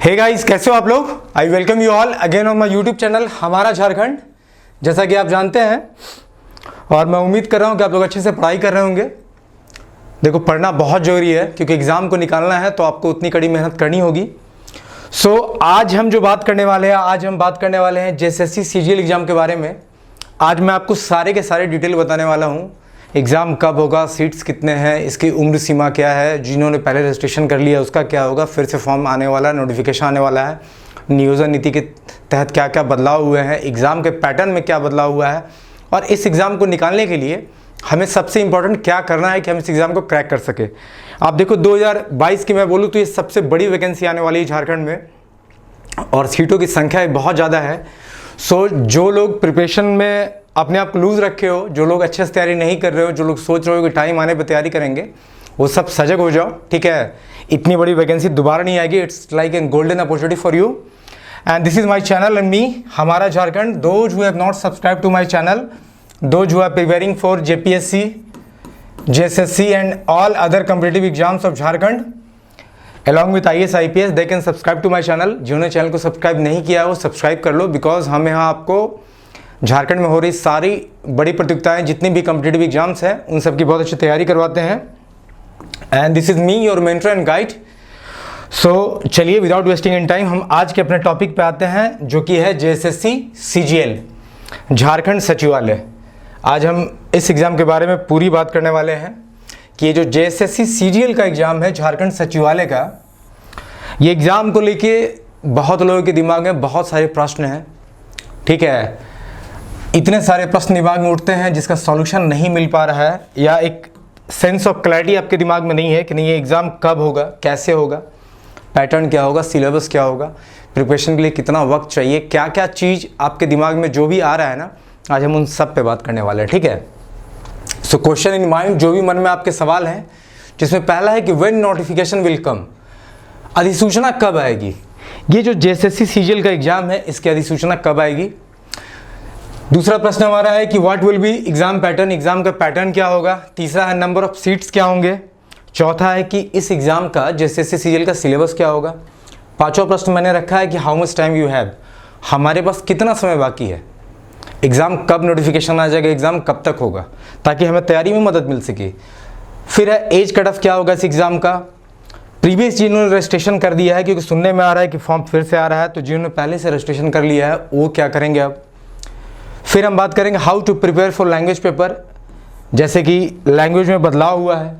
Hey guys, कैसे हो आप लोग। I welcome you all again on my YouTube channel हमारा झारखंड। जैसा कि आप जानते हैं और मैं उम्मीद कर रहा हूं कि आप लोग अच्छे से पढ़ाई कर रहे होंगे। देखो, पढ़ना बहुत ज़रूरी है क्योंकि एग्ज़ाम को निकालना है तो आपको उतनी कड़ी मेहनत करनी होगी। सो आज हम जो बात करने वाले हैं, आज हम बात करने वाले हैं जेएसएससी सीजीएल एग्ज़ाम के बारे में। आज मैं आपको सारे के सारे डिटेल बताने वाला हूँ। एग्ज़ाम कब होगा, सीट्स कितने हैं, इसकी उम्र सीमा क्या है, जिन्होंने पहले रजिस्ट्रेशन कर लिया उसका क्या होगा, फिर से फॉर्म आने वाला है, नोटिफिकेशन आने वाला है, नियोजन नीति के तहत क्या क्या बदलाव हुए हैं, एग्ज़ाम के पैटर्न में क्या बदलाव हुआ है, और इस एग्ज़ाम को निकालने के लिए हमें सबसे इंपॉर्टेंट क्या करना है कि हम इस एग्ज़ाम को क्रैक कर सके। आप देखो, 2022 की मैं बोलूँ तो ये सबसे बड़ी वैकेंसी आने वाली है झारखंड में और सीटों की संख्या बहुत ज़्यादा है। सो जो लोग प्रिपरेशन में अपने आप को लूज़ रखे हो, जो लोग अच्छे से तैयारी नहीं कर रहे हो, जो लोग सोच रहे हो कि टाइम आने पर तैयारी करेंगे, वो सब सजग हो जाओ, ठीक है। इतनी बड़ी वैकेंसी दोबारा नहीं आएगी। It's like an golden opportunity for you and this is my channel and me हमारा Jharkhand. Those who have not subscribe to my channel, those who are preparing for JPSC, JSSC and all other competitive exams of Jharkhand along with IAS IPS, they can subscribe to my channel। जिन्होंने channel को subscribe नहीं किया वो subscribe कर लो, because हम यहाँ आपको झारखंड में हो रही सारी बड़ी प्रतियोगिताएं, जितनी भी कॉम्पिटिटिव एग्जाम्स हैं, उन सब की बहुत अच्छी तैयारी करवाते हैं। And this is me your mentor and guide. So चलिए, विदाउट वेस्टिंग इन टाइम हम आज के अपने टॉपिक पे आते हैं, जो कि है जेएसएससी सीजीएल, झारखंड सचिवालय। आज हम इस एग्ज़ाम के बारे में पूरी बात करने वाले हैं कि ये जो जेएसएससी सीजीएल का एग्ज़ाम है झारखंड सचिवालय का, ये एग्ज़ाम को लेके बहुत लोगों के दिमाग में बहुत सारे प्रश्न हैं, ठीक है। इतने सारे प्रश्न दिमाग में उठते हैं जिसका सॉल्यूशन नहीं मिल पा रहा है, या एक सेंस ऑफ क्लैरिटी आपके दिमाग में नहीं है कि नहीं ये एग्ज़ाम कब होगा, कैसे होगा, पैटर्न क्या होगा, सिलेबस क्या होगा, प्रिपरेशन के लिए कितना वक्त चाहिए, क्या क्या चीज़ आपके दिमाग में जो भी आ रहा है ना, आज हम उन सब पे बात करने वाले हैं, ठीक है। सो क्वेश्चन इन माइंड, जो भी मन में आपके सवाल हैं, जिसमें पहला है कि व्हेन नोटिफिकेशन विल कम, अधिसूचना कब आएगी। ये जो जेएसएससी सीजीएल का एग्ज़ाम है, इसकी अधिसूचना कब आएगी। दूसरा प्रश्न हमारा है कि what will be exam pattern, exam का पैटर्न क्या होगा। तीसरा है नंबर ऑफ सीट्स क्या होंगे। चौथा है कि इस एग्ज़ाम का जेएसएससी सीजीएल का सिलेबस क्या होगा। पांचवा प्रश्न मैंने रखा है कि how much time you have, हमारे पास कितना समय बाकी है, एग्ज़ाम कब नोटिफिकेशन आ जाएगा, एग्ज़ाम कब तक होगा, ताकि हमें तैयारी में मदद मिल सके। फिर है एज कट ऑफ क्या होगा इस एग्ज़ाम का। प्रीवियस जिन्होंने रजिस्ट्रेशन कर दिया है, क्योंकि सुनने में आ रहा है कि फॉर्म फिर से आ रहा है, तो जिन्होंने पहले से रजिस्ट्रेशन कर लिया है वो क्या करेंगे अब। फिर हम बात करेंगे how to prepare for language paper, जैसे कि लैंग्वेज में बदलाव हुआ है,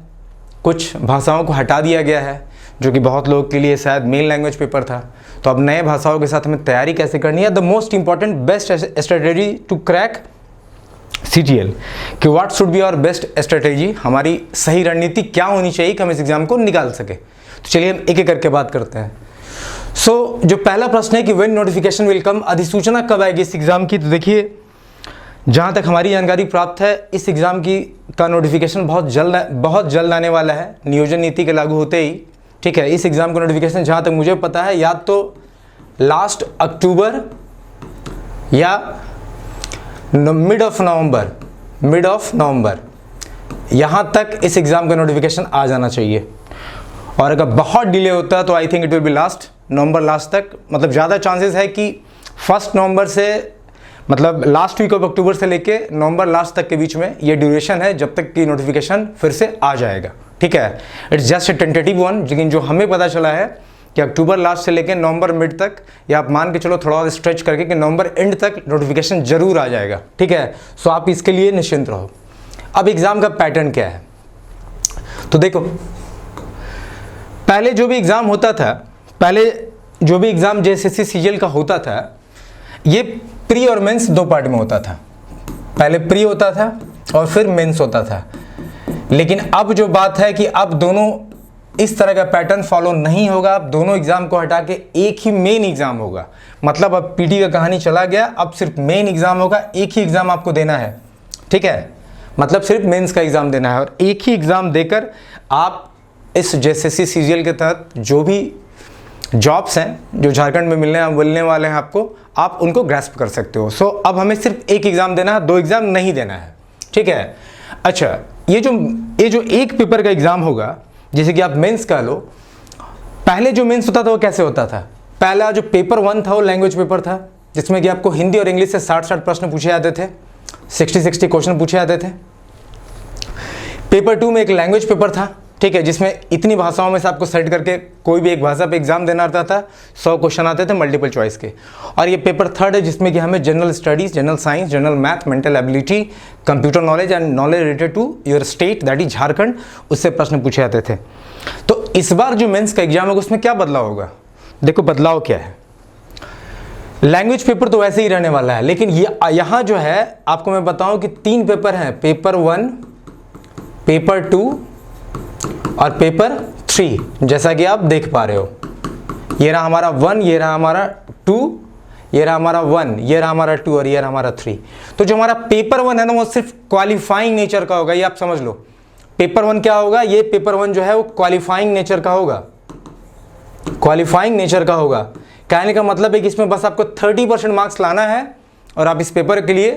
कुछ भाषाओं को हटा दिया गया है, जो कि बहुत लोगों के लिए शायद मेन लैंग्वेज पेपर था, तो अब नए भाषाओं के साथ हमें तैयारी कैसे करनी है। The most important best strategy to crack CGL, कि what should be our best strategy, हमारी सही रणनीति क्या होनी चाहिए कि हम इस एग्ज़ाम को निकाल सके। तो चलिए हम एक एक करके बात करते हैं। सो जो पहला प्रश्न है कि व्हेन नोटिफिकेशन विल कम, अधिसूचना कब आएगी इस एग्ज़ाम की। तो देखिए, जहाँ तक हमारी जानकारी प्राप्त है, इस एग्ज़ाम की का नोटिफिकेशन बहुत जल्द आने वाला है, नियोजन नीति के लागू होते ही, ठीक है। इस एग्ज़ाम का नोटिफिकेशन जहाँ तक मुझे पता है, या तो लास्ट अक्टूबर या मिड ऑफ नवंबर, यहाँ तक इस एग्ज़ाम का नोटिफिकेशन आ जाना चाहिए। और अगर बहुत डिले होता है तो I think it will be November last तक, मतलब ज़्यादा चांसेस है कि 1 नवंबर से, मतलब लास्ट वीक ऑफ अक्टूबर से लेके नवंबर लास्ट तक के बीच में ये ड्यूरेशन है, जब तक कि नोटिफिकेशन फिर से आ जाएगा, ठीक है। It's just a tentative one, लेकिन जो हमें पता चला है कि अक्टूबर लास्ट से लेकर नवंबर मिड तक, या आप मान के चलो थोड़ा और स्ट्रेच करके कि नवंबर एंड तक नोटिफिकेशन जरूर आ जाएगा, ठीक है। सो आप इसके लिए निश्चिंत रहो। अब एग्ज़ाम का पैटर्न क्या है, तो देखो, पहले जो भी एग्ज़ाम जेएसएससी सीजीएल का होता था, ये प्री और मेंस दो पार्ट में होता था। पहले प्री होता था और फिर मेंस होता था। लेकिन अब जो बात है कि अब दोनों इस तरह का पैटर्न फॉलो नहीं होगा, अब दोनों एग्जाम को हटा के एक ही मेन एग्जाम होगा। मतलब अब पीटी का कहानी चला गया, अब सिर्फ मेन एग्जाम होगा, एक ही एग्जाम आपको देना है, ठीक है। मतलब सिर्फ मेंस का एग्जाम देना है और एक ही एग्जाम देकर आप इस जेएसएससी सीजीएल के तहत जो भी जॉब्स हैं जो झारखंड में मिलने वाले हैं आपको, आप उनको ग्रैस्प कर सकते हो। सो अब हमें सिर्फ एक एग्जाम देना है, दो एग्जाम नहीं देना है, ठीक है। अच्छा, ये जो एक पेपर का एग्जाम होगा, जैसे कि आप मेंस का लो, पहले जो मेंस होता था वो कैसे होता था, पहला जो पेपर 1 था वो लैंग्वेज पेपर था, जिसमें कि आपको हिंदी और इंग्लिश से 60 प्रश्न पूछे जाते थे, 60 क्वेश्चन पूछे जाते थे। पेपर 2 में एक लैंग्वेज पेपर था, ठीक है, जिसमें इतनी भाषाओं में से आपको सेलेक्ट करके कोई भी एक भाषा पे एग्जाम देना रहता था, 100 क्वेश्चन आते थे मल्टीपल चॉइस के। और ये पेपर 3 है, जिसमें कि हमें general studies, general science, general math, mental ability, computer knowledge and knowledge related to your state that is Jharkhand, उससे प्रश्न पूछे जाते थे। तो इस बार जो मेंस का एग्जाम होगा उसमें क्या बदलाव होगा? देखो बदलाव क्या है। लैंग्वेज पेपर तो वैसे ही रहने वाला है, लेकिन यहाँ जो है आपको मैं बताऊं कि 3 पेपर हैं, पेपर 1, पेपर 2 और पेपर 3, जैसा कि आप देख पा रहे हो। ये रहा हमारा 1, ये रहा हमारा 2, ये रहा हमारा 1, ये रहा हमारा 2 और ये रहा हमारा 3। तो जो हमारा पेपर 1 है ना, वो सिर्फ क्वालिफाइंग नेचर का होगा, ये आप समझ लो। पेपर 1 क्या होगा? ये पेपर 1 जो है वो क्वालिफाइंग नेचर का होगा, क्वालिफाइंग नेचर का होगा। कहने का मतलब है कि इसमें बस आपको 30% मार्क्स लाना है और आप इस पेपर के लिए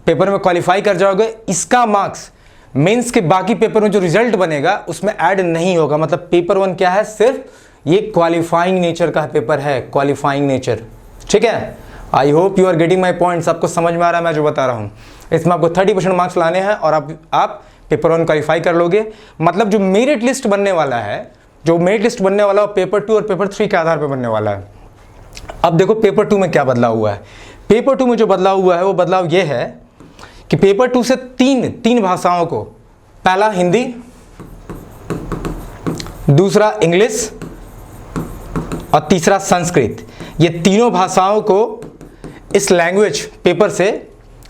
पेपर में क्वालिफाई कर जाओगे। इसका मार्क्स मेंस के बाकी पेपर में जो रिजल्ट बनेगा उसमें ऐड नहीं होगा। मतलब पेपर 1 क्या है? सिर्फ ये क्वालिफाइंग नेचर का पेपर है, क्वालिफाइंग नेचर, ठीक है। I hope you are getting my points. आपको समझ में आ रहा है मैं जो बता रहा हूँ। इसमें आपको 30% मार्क्स लाने हैं और आप पेपर 1 क्वालिफाई कर लोगे। मतलब जो मेरिट लिस्ट बनने वाला है, जो मेरिट लिस्ट बनने वाला है पेपर 2 और पेपर 3 के आधार पर बनने वाला है। अब देखो पेपर 2 में क्या बदलाव हुआ है। पेपर 2 में जो बदलाव हुआ है वो बदलाव ये है कि पेपर 2 से तीन भाषाओं को, पहला हिंदी, दूसरा इंग्लिश और तीसरा संस्कृत, ये तीनों भाषाओं को इस लैंग्वेज पेपर से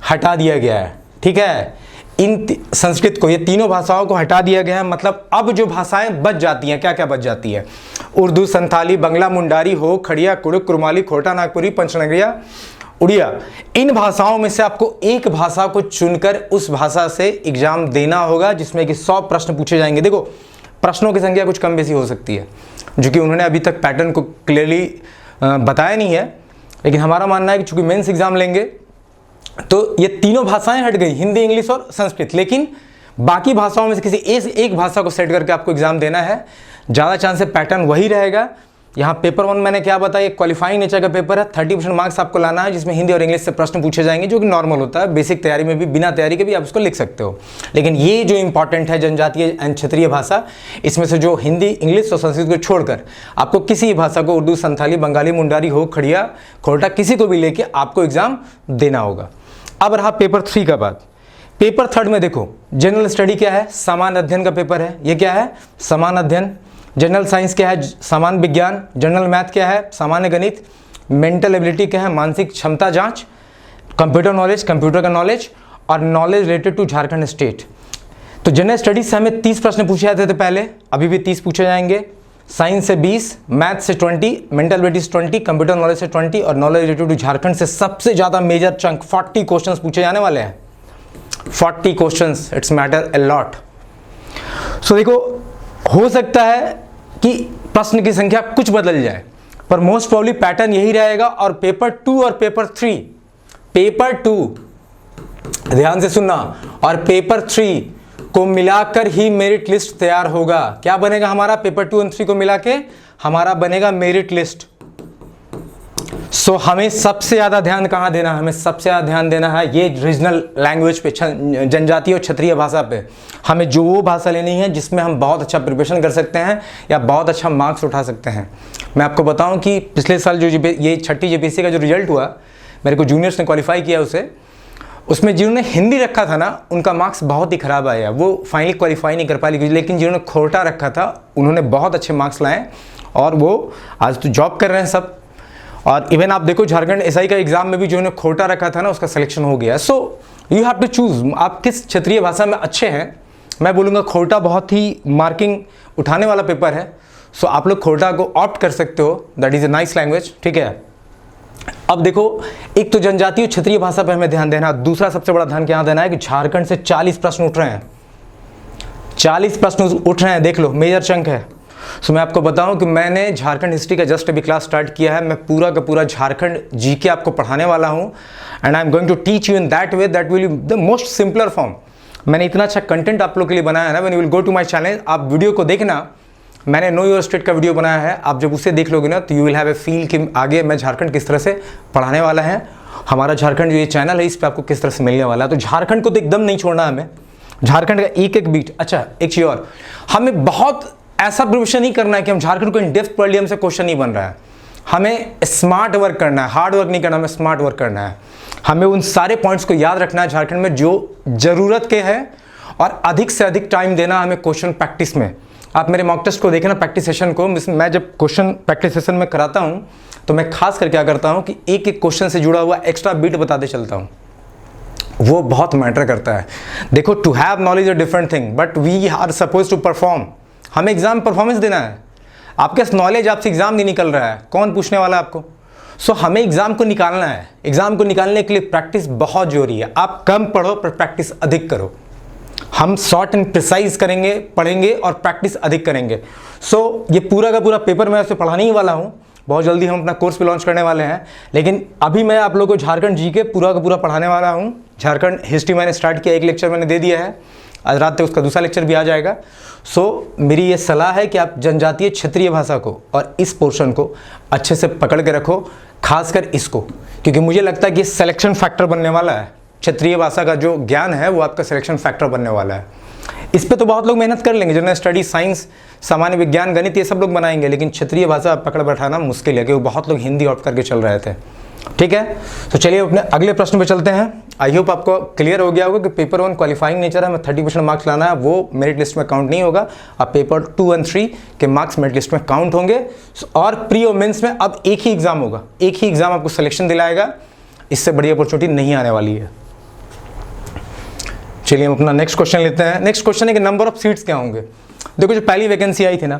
हटा दिया गया है, ठीक है। संस्कृत को, ये तीनों भाषाओं को हटा दिया गया है। मतलब अब जो भाषाएं बच जाती हैं, क्या क्या बच जाती है? उर्दू, संथाली, बंगला, मुंडारी, हो, खड़िया, कुड़ुक, कुरमाली, खोटा, नागपुरी, पंचनगरिया, उड़िया, इन भाषाओं में से आपको एक भाषा को चुनकर उस भाषा से एग्जाम देना होगा, जिसमें कि 100 प्रश्न पूछे जाएंगे। देखो प्रश्नों की संख्या कुछ कम बेसी हो सकती है, जो कि उन्होंने अभी तक पैटर्न को क्लियरली बताया नहीं है, लेकिन हमारा मानना है कि चूंकि मेंस एग्जाम लेंगे तो ये तीनों भाषाएं हट गई, हिंदी, इंग्लिश और संस्कृत, लेकिन बाकी भाषाओं में से किसी एक भाषा को सेट करके आपको एग्जाम देना है। ज़्यादा चांस है पैटर्न वही रहेगा। यहाँ पेपर 1 मैंने क्या बताया, क्वालिफाइंग नेचर का पेपर है, 30% मार्क्स आपको लाना है, जिसमें हिंदी और इंग्लिश से प्रश्न पूछे जाएंगे, जो कि नॉर्मल होता है। बेसिक तैयारी में भी, बिना तैयारी के भी आप उसको लिख सकते हो। लेकिन ये जो इंपॉर्टेंट है, जनजातीय एंड क्षेत्रीय भाषा, इसमें से जो हिंदी, इंग्लिश और संस्कृत को छोड़कर आपको किसी भाषा को, उर्दू, संथाली, बंगाली, मुंडारी, हो, खड़िया, खोटा, किसी को भी लेके आपको एग्जाम देना होगा। अब रहा पेपर 3 का बात। पेपर 3 में देखो जनरल स्टडी क्या है? सामान्य अध्ययन का पेपर है। ये क्या है? सामान्य अध्ययन। जनरल साइंस क्या है? सामान्य विज्ञान। जनरल मैथ क्या है? सामान्य गणित। मेंटल एबिलिटी क्या है? मानसिक क्षमता जांच। कंप्यूटर नॉलेज, कंप्यूटर का नॉलेज और knowledge related to Jharkhand state. तो जनरल स्टडीज से हमें 30 प्रश्न पूछे जाते थे पहले, अभी भी 30 पूछे जाएंगे। साइंस से 20, मैथ से 20, मेंटल एबिलिटी से 20, कंप्यूटर नॉलेज से 20 और नॉलेज रिलेटेड टू झारखंड से सबसे ज़्यादा मेजर चंक 40 क्वेश्चंस पूछे जाने वाले हैं। 40 questions, it's matter a lot. So देखो, हो सकता है कि प्रश्न की संख्या कुछ बदल जाए, पर मोस्ट प्रॉब्ली पैटर्न यही रहेगा। और पेपर 2 और पेपर 3, पेपर 2 ध्यान से सुनना, और पेपर 3 को मिलाकर ही मेरिट लिस्ट तैयार होगा। क्या बनेगा हमारा? पेपर 2 और 3 को मिला के हमारा बनेगा मेरिट लिस्ट। सो हमें सबसे ज्यादा ध्यान कहां देना है? हमें सबसे ज्यादा ध्यान देना है ये रीजनल लैंग्वेज पे, जनजातीय और क्षेत्रीय भाषा पे। हमें जो वो भाषा लेनी है जिसमें हम बहुत अच्छा प्रिपरेशन कर सकते हैं या बहुत अच्छा मार्क्स उठा सकते हैं। मैं आपको बताऊं कि पिछले साल जो ये छठी जेपीएससी का जो रिजल्ट हुआ, मेरे को जूनियर्स ने क्वालिफाई किया उसमें जिन्होंने हिंदी रखा था ना, उनका मार्क्स बहुत ही खराब आया। वो फाइनली क्वालिफाई नहीं कर पाए, लेकिन जिन्होंने खोटा रखा था उन्होंने बहुत अच्छे मार्क्स लाए और वो आज तो जॉब कर रहे हैं सब। और इवन आप देखो झारखंड एसआई का एग्जाम में भी जिन्होंने खोटा रखा था ना, उसका सिलेक्शन हो गया। So you have to choose आप किस क्षेत्रीय भाषा में अच्छे हैं। मैं बोलूँगा खोटा बहुत ही मार्किंग उठाने वाला पेपर है। सो आप लोग खोटा को ऑप्ट कर सकते हो, that is a nice language, ठीक है। अब देखो, एक तो जनजातीय क्षेत्रीय भाषा पे हमें ध्यान देना, दूसरा सबसे बड़ा ध्यान क्या देना है कि झारखंड से 40 प्रश्न उठ रहे हैं। 40 प्रश्न उठ रहे हैं, देख लो, मेजर चंक है। सो मैं आपको बताऊं कि मैंने झारखंड हिस्ट्री का जस्ट अभी क्लास स्टार्ट किया है। मैं पूरा का पूरा झारखंड जीके आपको पढ़ाने वाला हूं, and I am going to teach you in that way that will be the most simpler form. मैंने इतना अच्छा कंटेंट आप लोग के लिए बनाया है ना, when you will go to my channel, आप वीडियो को देखना, मैंने नो योर स्टेट का वीडियो बनाया है, आप जब उसे देख लोगे ना तो you will have a feel कि आगे मैं झारखंड किस तरह से पढ़ाने वाला है, हमारा झारखंड जो ये चैनल है इस पर आपको किस तरह से मिलने वाला है। तो झारखंड को तो एकदम नहीं छोड़ना हमें, झारखंड का एक एक बीट। अच्छा एक चीज़ और, हमें बहुत ऐसा प्रिपरेशन नहीं करना है कि हम झारखंड को इन डेप्थ पढ़ लिया हमसे क्वेश्चन नहीं बन रहा है। हमें स्मार्ट वर्क करना है, हार्ड वर्क नहीं करना, हमें स्मार्ट वर्क करना है। हमें उन सारे पॉइंट्स को याद रखना है झारखंड में जो ज़रूरत के हैं, और अधिक से अधिक टाइम देना हमें क्वेश्चन प्रैक्टिस में। आप मेरे मॉक टेस्ट को देखें ना, प्रैक्टिस सेशन को, मैं जब क्वेश्चन प्रैक्टिस सेशन में कराता हूँ तो मैं खास कर क्या करता हूँ कि एक एक क्वेश्चन से जुड़ा हुआ एक्स्ट्रा बीट बताते चलता हूँ, वो बहुत मैटर करता है। देखो, to have knowledge a different thing, but we are suppose to perform. हमें एग्जाम परफॉर्मेंस देना है। आपके नॉलेज आपसे एग्जाम नहीं निकल रहा है, कौन पूछने वाला है आपको? सो हमें एग्जाम को निकालना है। एग्जाम को निकालने के लिए प्रैक्टिस बहुत जरूरी है। आप कम पढ़ो पर प्रैक्टिस अधिक करो। हम शॉर्ट एंड प्रिसाइज करेंगे, पढ़ेंगे और प्रैक्टिस अधिक करेंगे। सो ये पूरा का पूरा पेपर मैं आपसे पढ़ाने ही वाला हूँ। बहुत जल्दी हम अपना कोर्स भी लॉन्च करने वाले हैं, लेकिन अभी मैं आप लोगों को झारखंड जी के पूरा का पूरा पढ़ाने वाला हूँ। झारखंड हिस्ट्री मैंने स्टार्ट किया, एक लेक्चर मैंने दे दिया है, आज रात तक उसका दूसरा लेक्चर भी आ जाएगा। सो मेरी ये सलाह है कि आप जनजातीय क्षेत्रीय भाषा को और इस पोर्शन को अच्छे से पकड़ के रखो, खासकर इसको, क्योंकि मुझे लगता है कि सिलेक्शन फैक्टर बनने वाला है। क्षेत्रीय भाषा का जो ज्ञान है वो आपका सिलेक्शन फैक्टर बनने वाला है। इस पे तो बहुत लोग मेहनत कर लेंगे, जनरल स्टडी, साइंस, सामान्य विज्ञान, गणित, ये सब लोग बनाएंगे, लेकिन क्षेत्रीय भाषा पकड़ बैठाना मुश्किल है, क्योंकि बहुत लोग हिंदी ऑप्ट करके चल रहे थे। ठीक है, तो चलिए अपने अगले प्रश्न पे चलते हैं। आई होप आपको क्लियर हो गया होगा कि पेपर 1 क्वालिफाइंग नेचर है, हमें 30% मार्क्स लाना है, वो मेरिट लिस्ट में काउंट नहीं होगा। अब पेपर 2 और 3 के मार्क्स मेरिट लिस्ट में काउंट होंगे। और प्री और मेंस में अब एक ही एग्जाम होगा, एक ही एग्जाम आपको सिलेक्शन दिलाएगा। इससे बड़ी अपॉर्चुनिटी नहीं आने वाली है। चलिए हम अपना नेक्स्ट क्वेश्चन लेते हैं। नेक्स्ट क्वेश्चन है कि नंबर ऑफ सीट्स क्या होंगे। देखो, जो पहली वैकेंसी आई थी ना,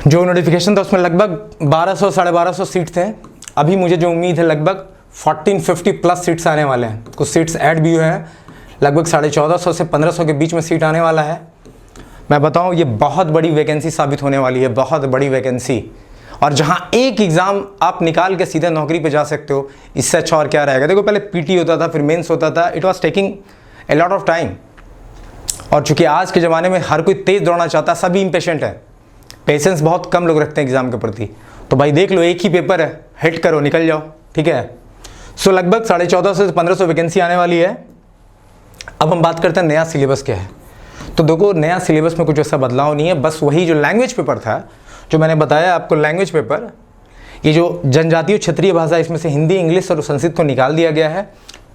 जो नोटिफिकेशन था उसमें लगभग 1200 साढ़े 1200 सीट थे। अभी मुझे जो उम्मीद है लगभग 1450 प्लस सीट्स आने वाले हैं। कुछ सीट्स ऐड भी हुए हैं, लगभग 1450 से 1500 के बीच में सीट आने वाला है। मैं बताऊं, ये बहुत बड़ी वैकेंसी साबित होने वाली है, बहुत बड़ी वैकेंसी। और जहां एक एग्ज़ाम आप निकाल के सीधे नौकरी पे जा सकते हो, इससे अच्छा और क्या रहेगा। देखो, पहले पीटी होता था, फिर मेंस होता था, it was taking a lot of time. और चूंकि आज के ज़माने में हर कोई तेज़ दौड़ना चाहता है, सभी इम्पेशेंट है, पेशेंस बहुत कम लोग रखते हैं एग्ज़ाम के प्रति। तो भाई देख लो, एक ही पेपर है, हिट करो, निकल जाओ। ठीक है, सो लगभग 1450 से 1500 वैकेंसी आने वाली है। अब हम बात करते हैं नया सिलेबस क्या है। तो देखो, नया सिलेबस में कुछ ऐसा बदलाव नहीं है, बस वही जो लैंग्वेज पेपर था, जो मैंने बताया आपको लैंग्वेज पेपर, ये जो जनजातीय क्षेत्रीय भाषा, इसमें से हिंदी, इंग्लिश और संस्कृत को निकाल दिया गया है।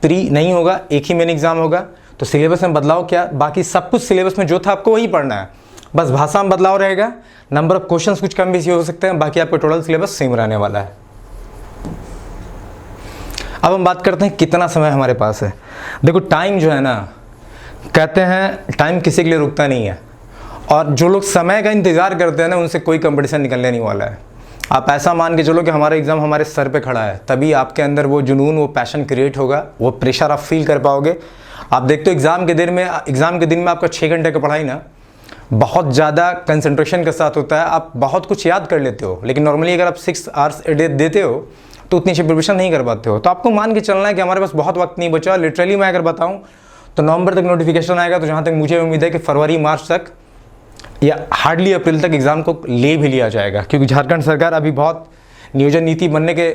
प्री नहीं होगा, एक ही मेन एग्जाम होगा। तो सिलेबस में बदलाव क्या, बाकी सब कुछ सिलेबस में जो था आपको वही पढ़ना है, बस भाषा में बदलाव रहेगा। नंबर ऑफ क्वेश्चंस कुछ कम बेसी हो सकते हैं, बाकी आपका टोटल सिलेबस सेम रहने वाला है। अब हम बात करते हैं कितना समय हमारे पास है। देखो, टाइम जो है ना, कहते हैं टाइम किसी के लिए रुकता नहीं है, और जो लोग समय का इंतज़ार करते हैं ना, उनसे कोई कंपटीशन निकलने नहीं वाला है। आप ऐसा मान के चलो कि हमारा एग्ज़ाम हमारे सर पे खड़ा है, तभी आपके अंदर वो जुनून, वो पैशन क्रिएट होगा, वो प्रेशर आप फील कर पाओगे। आप देखते हो एग्ज़ाम के दिन में आपका 6 घंटे का पढ़ाई ना बहुत ज़्यादा कंसंट्रेशन के साथ होता है, आप बहुत कुछ याद कर लेते हो। लेकिन नॉर्मली अगर आप 6 आवर्स ए डे देते हो तो उतनी अच्छी प्रिपरेशन नहीं कर पाते हो। तो आपको मान के चलना है कि हमारे पास बहुत वक्त नहीं बचा। लिटरली मैं अगर बताऊँ तो नवंबर तक नोटिफिकेशन आएगा, तो जहाँ तक मुझे उम्मीद है कि फरवरी मार्च तक या हार्डली अप्रैल तक एग्ज़ाम को ले भी लिया जाएगा, क्योंकि झारखंड सरकार अभी बहुत नियोजन नीति बनने के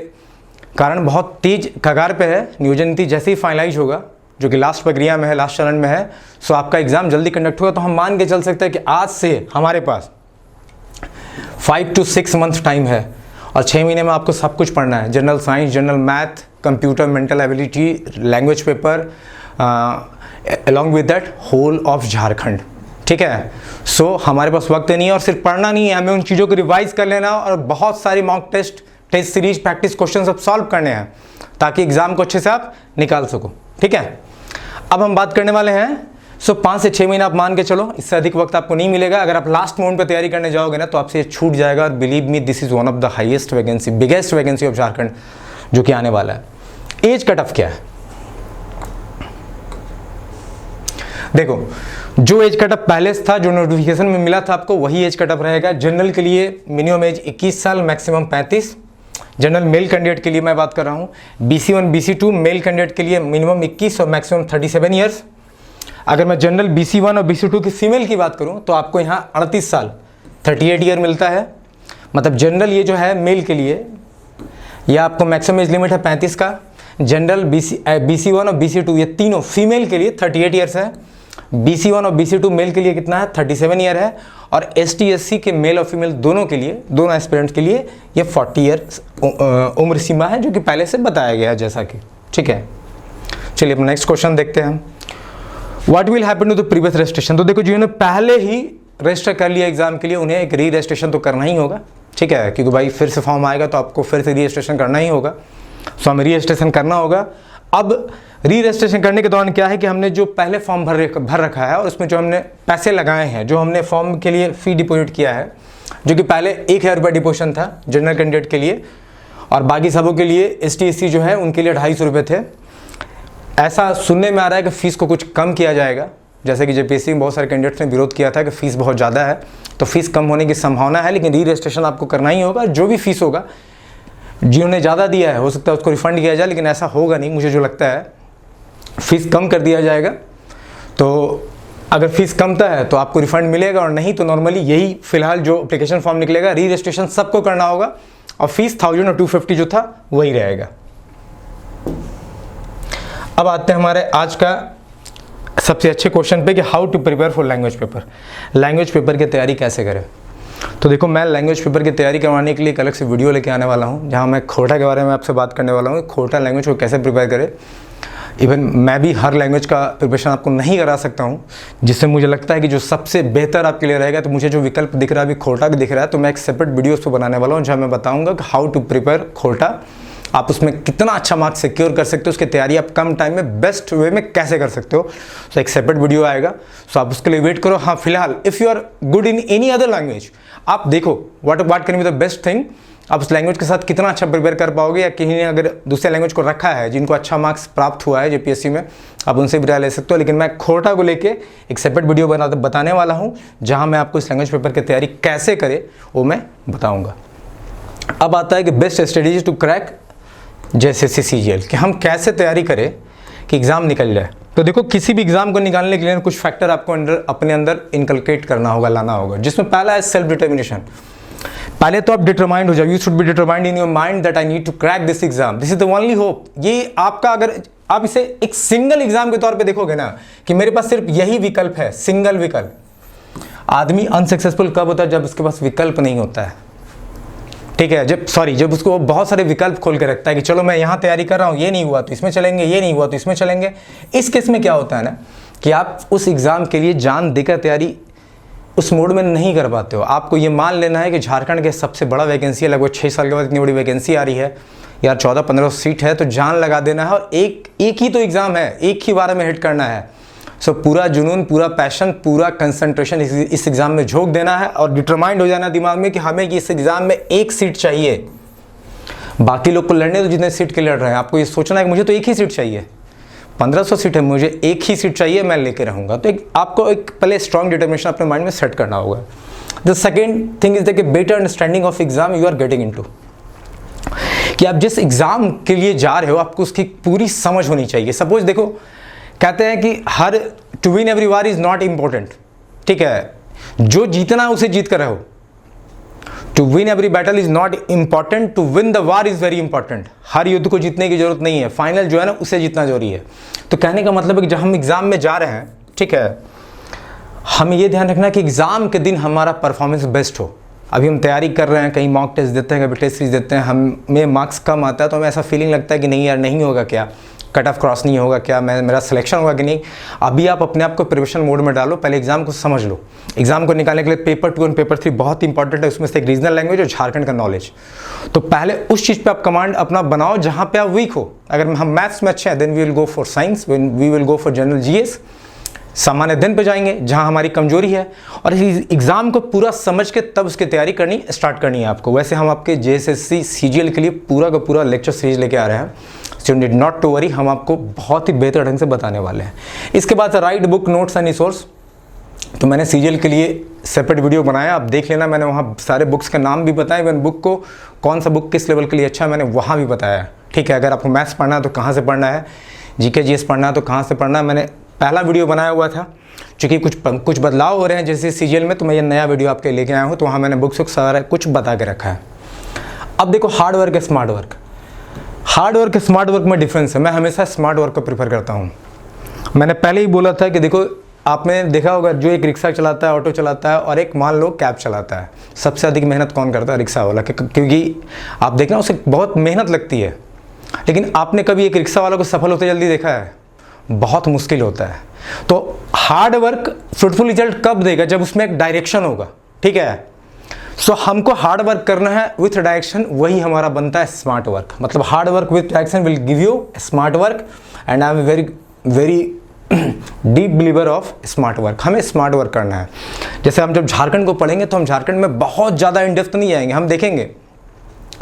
कारण बहुत तेज कगार पे है। नियोजन नीति जैसे ही फाइनलाइज होगा, जो कि लास्ट प्रक्रिया में है, लास्ट चरण में है, सो आपका एग्ज़ाम जल्दी कंडक्ट होगा। तो हम मान के चल सकते हैं कि आज से हमारे पास 5 to 6 मंथ टाइम है, और 6 महीने में आपको सब कुछ पढ़ना है। General science, general math, computer, mental ability, language paper, along with that whole of Jharkhand. ठीक है, सो हमारे पास वक्त नहीं है, और सिर्फ पढ़ना नहीं है, हमें उन चीज़ों को रिवाइज कर लेना, और बहुत सारी mock test series, practice question सब सॉल्व करने हैं, ताकि एग्जाम को अच्छे से आप निकाल सको। ठीक है, अब हम बात करने वाले हैं, सो 5 से 6 महीना आप मान के चलो, इससे अधिक वक्त आपको नहीं मिलेगा। अगर आप लास्ट मोमेंट पे तैयारी करने जाओगे ना, तो आपसे ये छूट जाएगा। और believe me, this is one of the highest vacancy, biggest vacancy of Jharkhand जो कि आने वाला है। एज कट ऑफ क्या है? देखो, जो एज कट ऑफ पहले था, जो नोटिफिकेशन में मिला था आपको, वही एज कट ऑफ रहेगा। जनरल के लिए मिनिमम एज 21 साल, मैक्सिमम 35। जनरल मेल कैंडिडेट के लिए मैं बात कर रहा हूँ। BC1 BC2 मेल कैंडिडेट के लिए मिनिमम 21 और मैक्सिमम 37 ईयर्स। अगर मैं जनरल BC1 और BC2 की फीमेल की बात करूँ, तो आपको यहाँ 38 साल 38 ईयर मिलता है। मतलब जनरल ये जो है मेल के लिए, ये आपको मैक्सिमम एज लिमिट है 35 का। जनरल BC1 और BC2 ये तीनों फीमेल के लिए 38 ईयर्स है। BC1 और BC2 मेल के लिए कितना है, 37 ईयर है। और ST SC के मेल और फीमेल दोनों के लिए, दोनों एस्पिरेंट्स के लिए ये 40 ईयर्स उम्र सीमा है, जो कि पहले से बताया गया है जैसा कि, ठीक है। चलिए अपना नेक्स्ट क्वेश्चन देखते हैं। What will happen to the previous registration. तो देखो जिन्होंने पहले ही रजिस्टर कर लिया एग्जाम के लिए, उन्हें एक री रजिस्ट्रेशन तो करना ही होगा, ठीक है, क्योंकि भाई फिर से फॉर्म आएगा तो आपको फिर से री रजिस्ट्रेशन करना ही होगा। सो हमें री रजिस्ट्रेशन करना होगा। अब री रजिस्ट्रेशन करने के दौरान क्या है कि हमने जो पहले फॉर्म भर रखा है और उसमें जो हमने पैसे लगाए हैं, जो हमने फॉर्म के लिए फ़ी डिपॉजिट किया है, जो कि पहले 1000 रुपये डिपोजिशन था जनरल कैंडिडेट के लिए, और बाकी सबों के लिए ST SC जो है उनके लिए 250 रुपये थे। ऐसा सुनने में आ रहा है कि फ़ीस को कुछ कम किया जाएगा, जैसे कि JPSC में बहुत सारे कैंडिडेट्स ने विरोध किया था कि फ़ीस बहुत ज़्यादा है, तो फीस कम होने की संभावना है, लेकिन री रजिस्ट्रेशन आपको करना ही होगा। जो भी फीस होगा, जिन्होंने ज़्यादा दिया है हो सकता है उसको रिफ़ंड किया जाए, लेकिन ऐसा होगा नहीं, मुझे जो लगता है फ़ीस कम कर दिया जाएगा। तो अगर फीस कमता है तो आपको रिफ़ंड मिलेगा, और नहीं तो नॉर्मली यही फिलहाल जो एप्लीकेशन फॉर्म निकलेगा, री रजिस्ट्रेशन सबको करना होगा और फीस 1000 और 250 जो था वही रहेगा। अब आते हैं हमारे आज का सबसे अच्छे क्वेश्चन पे कि how to prepare for language paper. Language paper की तैयारी कैसे करें। तो देखो मैं लैंग्वेज पेपर की तैयारी करवाने के लिए एक अलग से वीडियो लेके आने वाला हूँ, जहाँ मैं खोटा के बारे में आपसे बात करने वाला हूँ। खोटा लैंग्वेज को कैसे प्रिपेयर करें। इवन मैं भी हर लैंग्वेज का प्रिपरेशन आपको नहीं करा सकता हूँ, जिससे मुझे लगता है कि जो सबसे बेहतर आपके लिए रहेगा, तो मुझे जो विकल्प दिख रहा है अभी खोटा भी दिख रहा है, तो मैं एक सेपरेट वीडियो उस पर बनाने वाला हूँ, जहाँ मैं बताऊँगा कि हाउ टू प्रिपेयर खोटा, आप उसमें कितना अच्छा मार्क्स सिक्योर कर सकते हो, उसकी तैयारी आप कम टाइम में बेस्ट वे में कैसे कर सकते हो। तो एक सेपरेट वीडियो आएगा, सो आप उसके लिए वेट करो। हाँ फिलहाल if you are good in any other language, आप देखो what can be the best thing, आप उस लैंग्वेज के साथ कितना अच्छा प्रिपेयर कर पाओगे, या कहीं ने अगर दूसरे लैंग्वेज को रखा है जिनको अच्छा मार्क्स प्राप्त हुआ है JPSC में, आप उनसे भी राय ले सकते हो। लेकिन मैं खोटा को लेके एक सेपरेट वीडियो बताने वाला हूँ, जहाँ मैं आपको इस लैंग्वेज पेपर की तैयारी कैसे करें वो मैं बताऊँगा। अब आता है कि best strategy to crack JSSC CGL, कि हम कैसे तैयारी करें कि एग्ज़ाम निकल जाए। तो देखो किसी भी एग्ज़ाम को निकालने के लिए कुछ फैक्टर आपको अपने अंदर इनकलकेट करना होगा, लाना होगा, जिसमें पहला है सेल्फ डिटर्मिनेशन। पहले तो आप डिटरमाइंड हो जाओ, you should be determined in your mind that I need to crack this exam, this is the only hope. ये आपका, अगर आप इसे एक सिंगल एग्जाम के तौर पे देखोगे ना, कि मेरे पास सिर्फ यही विकल्प है, सिंगल विकल्प। आदमी अनसक्सेसफुल कब होता है, जब उसके पास विकल्प नहीं होता है, ठीक है, जब उसको बहुत सारे विकल्प खोल के रखता है कि चलो मैं यहाँ तैयारी कर रहा हूँ, ये नहीं हुआ तो इसमें चलेंगे, ये नहीं हुआ तो इसमें चलेंगे। इस केस में क्या होता है ना, कि आप उस एग्ज़ाम के लिए जान देकर तैयारी उस मोड में नहीं कर पाते हो। आपको ये मान लेना है कि झारखंड के सबसे बड़ा वैकेंसी है, लगभग 6 साल के बाद इतनी बड़ी वैकेंसी आ रही है यार, 14-15 सीट है, तो जान लगा देना है। और एक ही तो एग्ज़ाम है, एक ही बार में हिट करना है। सो पूरा जुनून, पूरा पैशन, पूरा कंसंट्रेशन इस एग्ज़ाम में झोंक देना है, और डिटरमाइंड हो जाना दिमाग में कि हमें कि इस एग्ज़ाम में 1 सीट चाहिए। बाकी लोग को लड़ने तो जितने सीट के लड़ रहे हैं, आपको ये सोचना है कि मुझे तो 1 ही सीट चाहिए, 1500 सीट है, मुझे 1 ही सीट चाहिए, मैं लेके रहूँगा। तो आपको एक पहले स्ट्रॉन्ग डिटर्मिनेशन अपने माइंड में सेट करना होगा। The second thing is that better understanding of exam you are getting into, कि आप जिस एग्ज़ाम के लिए जा रहे हो आपको उसकी पूरी समझ होनी चाहिए। सपोज देखो, कहते हैं कि हर to win every war is not important, ठीक है, जो जीतना है उसे जीत कर रहो। To win every battle is not important, to win the war is very important. हर युद्ध को जीतने की जरूरत नहीं है, फाइनल जो है ना उसे जीतना जरूरी है। तो कहने का मतलब है कि जब हम एग्जाम में जा रहे हैं, ठीक है, हमें ये ध्यान रखना कि एग्जाम के दिन हमारा परफॉर्मेंस बेस्ट हो। अभी हम तैयारी कर रहे हैं, कहीं मॉक टेस्ट देते हैं, कभी टेस्ट सीरीज देते हैं, हमें मार्क्स कम आता है तो हमें ऐसा फीलिंग लगता है कि नहीं यार नहीं होगा क्या, कट ऑफ क्रॉस नहीं होगा क्या, मेरा सिलेक्शन होगा कि नहीं। अभी आप अपने आप को प्रिपरेशन मोड में डालो, पहले एग्जाम को समझ लो। एग्जाम को निकालने के लिए पेपर 2 और पेपर 3 बहुत इंपॉर्टेंट है, उसमें से एक रीजनल लैंग्वेज और झारखंड का नॉलेज। तो पहले उस चीज़ पे आप कमांड अपना बनाओ जहाँ पे आप वीक हो। अगर हम मैथ्स में अच्छे हैं then we will go for science, we will go for general GS। सामान्य दिन पे जाएंगे जहाँ हमारी कमजोरी है, और इस एग्ज़ाम को पूरा समझ के तब उसकी तैयारी करनी स्टार्ट करनी है आपको। वैसे हम आपके JSSC CGL के लिए पूरा का पूरा लेक्चर सीरीज लेके आ रहे हैं, so need not to worry, हम आपको बहुत ही बेहतर ढंग से बताने वाले हैं। इसके बाद right book notes and resource, तो मैंने CGL के लिए सेपरेट वीडियो बनाया, आप देख लेना। मैंने वहाँ सारे बुक्स का नाम भी बताया, इवन बुक को कौन सा बुक किस लेवल के लिए अच्छा है मैंने वहाँ भी बताया, ठीक है। अगर आपको मैथ्स पढ़ना है तो कहाँ से पढ़ना है, GK GS पढ़ना है तो कहाँ से पढ़ना है, मैंने पहला वीडियो बनाया हुआ था, चूँकि कुछ बदलाव हो रहे हैं जैसे सीजीएल में, तो मैं ये नया वीडियो आपके लेके आया हूँ। तो वहाँ मैंने बुक्स सारा कुछ बता के रखा है। अब देखो हार्ड वर्क है smart work, hard work smart work में डिफरेंस है। मैं हमेशा स्मार्ट वर्क को प्रीफर करता हूँ। मैंने पहले ही बोला था कि देखो आपने देखा होगा जो एक रिक्शा चलाता है, ऑटो चलाता है और एक मान लो कैब चलाता है, सबसे अधिक मेहनत कौन करता है? रिक्शा वाला, क्योंकि आप देखना उसे बहुत मेहनत लगती है। लेकिन आपने कभी एक रिक्शा वाला को सफल होते जल्दी देखा है? बहुत मुश्किल होता है। तो हार्ड वर्क फ्रूटफुल रिजल्ट कब देगा? जब उसमें एक डायरेक्शन होगा, ठीक है। सो हमको हार्ड वर्क करना है विथ डायरेक्शन, वही हमारा बनता है स्मार्ट वर्क। मतलब hard work with direction will give you smart work, and I am very deep believer of smart work. हमें स्मार्ट वर्क करना है। जैसे हम जब झारखंड को पढ़ेंगे तो हम झारखंड में बहुत ज़्यादा इन डेप्थ नहीं आएंगे, हम देखेंगे।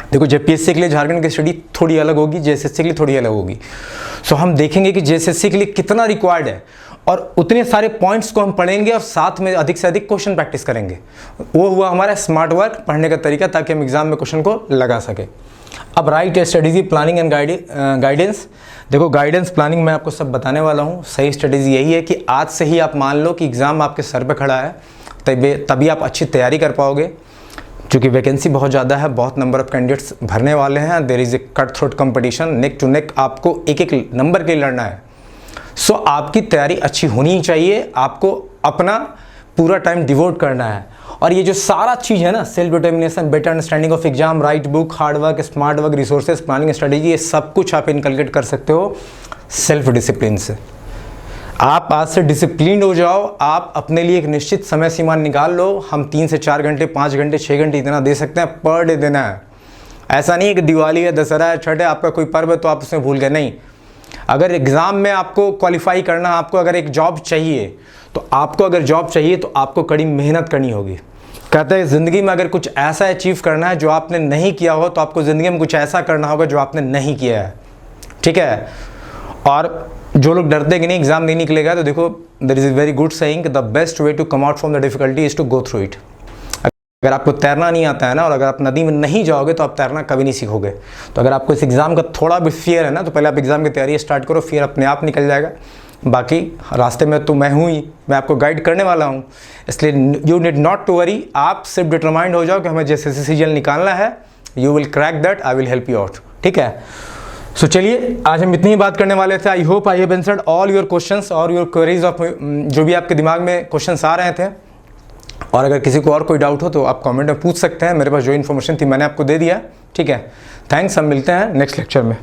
देखो जेपीएससी के लिए झारखंड की स्टडी थोड़ी अलग होगी, जेएसएससी के लिए थोड़ी अलग होगी। सो हम देखेंगे कि जेएसएससी के लिए कितना रिक्वायर्ड है और उतने सारे पॉइंट्स को हम पढ़ेंगे और साथ में अधिक से अधिक क्वेश्चन प्रैक्टिस करेंगे। वो हुआ हमारा स्मार्ट वर्क पढ़ने का तरीका, ताकि हम एग्जाम में क्वेश्चन को लगा सके। अब right strategy, planning and guidance. देखो गाइडेंस प्लानिंग मैं आपको सब बताने वाला हूँ। सही स्ट्रेटेजी यही है कि आज से ही आप मान लो कि एग्ज़ाम आपके सर पे खड़ा है, तभी आप अच्छी तैयारी कर पाओगे। क्योंकि वैकेंसी बहुत ज़्यादा है, बहुत नंबर ऑफ कैंडिडेट्स भरने वाले हैं। There is a cut throat competition, neck to neck आपको एक एक नंबर के लिए लड़ना है। सो आपकी तैयारी अच्छी होनी चाहिए, आपको अपना पूरा टाइम डिवोट करना है। और ये जो सारा चीज़ है ना, self determination, better understanding of exam, right book, hard work, smart work, resources, planning, strategy, ये सब कुछ आप इनकलकेट कर सकते हो सेल्फ डिसिप्लिन से। आप आज से डिसिप्लिन हो जाओ, आप अपने लिए एक निश्चित समय सीमा निकाल लो। हम 3 से 4 घंटे, 5 घंटे, 6 घंटे इतना दे सकते हैं, पर डे देना है। ऐसा नहीं है कि दिवाली है, दशहरा है, छठ है, आपका कोई पर्व है तो आप उसमें भूल गए, नहीं। अगर एग्ज़ाम में आपको क्वालिफाई करना, आपको अगर एक जॉब चाहिए, तो आपको कड़ी मेहनत करनी होगी। कहते हैं ज़िंदगी में अगर कुछ ऐसा अचीव करना है जो आपने नहीं किया हो, तो आपको ज़िंदगी में कुछ ऐसा करना होगा जो आपने नहीं किया है, ठीक है। और जो लोग डरते हैं कि नहीं एग्जाम नहीं निकलेगा, तो देखो there is a very good saying, the best way to come out from the difficulty is to go through it. अगर आपको तैरना नहीं आता है ना, और अगर आप नदी में नहीं जाओगे तो आप तैरना कभी नहीं सीखोगे। तो अगर आपको इस एग्ज़ाम का थोड़ा भी फियर है ना, तो पहले आप एग्ज़ाम की तैयारी स्टार्ट करो, फिर अपने आप निकल जाएगा। बाकी रास्ते में तो मैं हूँ ही, मैं आपको गाइड करने वाला हूँ, इसलिए you need not to worry. आप सिर्फ डिटरमाइंड हो जाओ कि हमें जैसे सीजीएल निकालना है, you will crack that, I will help you out, ठीक है। सो चलिए आज हम इतनी ही बात करने वाले थे। I hope I have answered all your questions और योर क्वेरीज ऑफ जो भी आपके दिमाग में क्वेश्चंस आ रहे थे। और अगर किसी को और कोई डाउट हो तो आप कमेंट में पूछ सकते हैं। मेरे पास जो इन्फॉर्मेशन थी मैंने आपको दे दिया, ठीक है। थैंक्स, हम मिलते हैं नेक्स्ट लेक्चर में।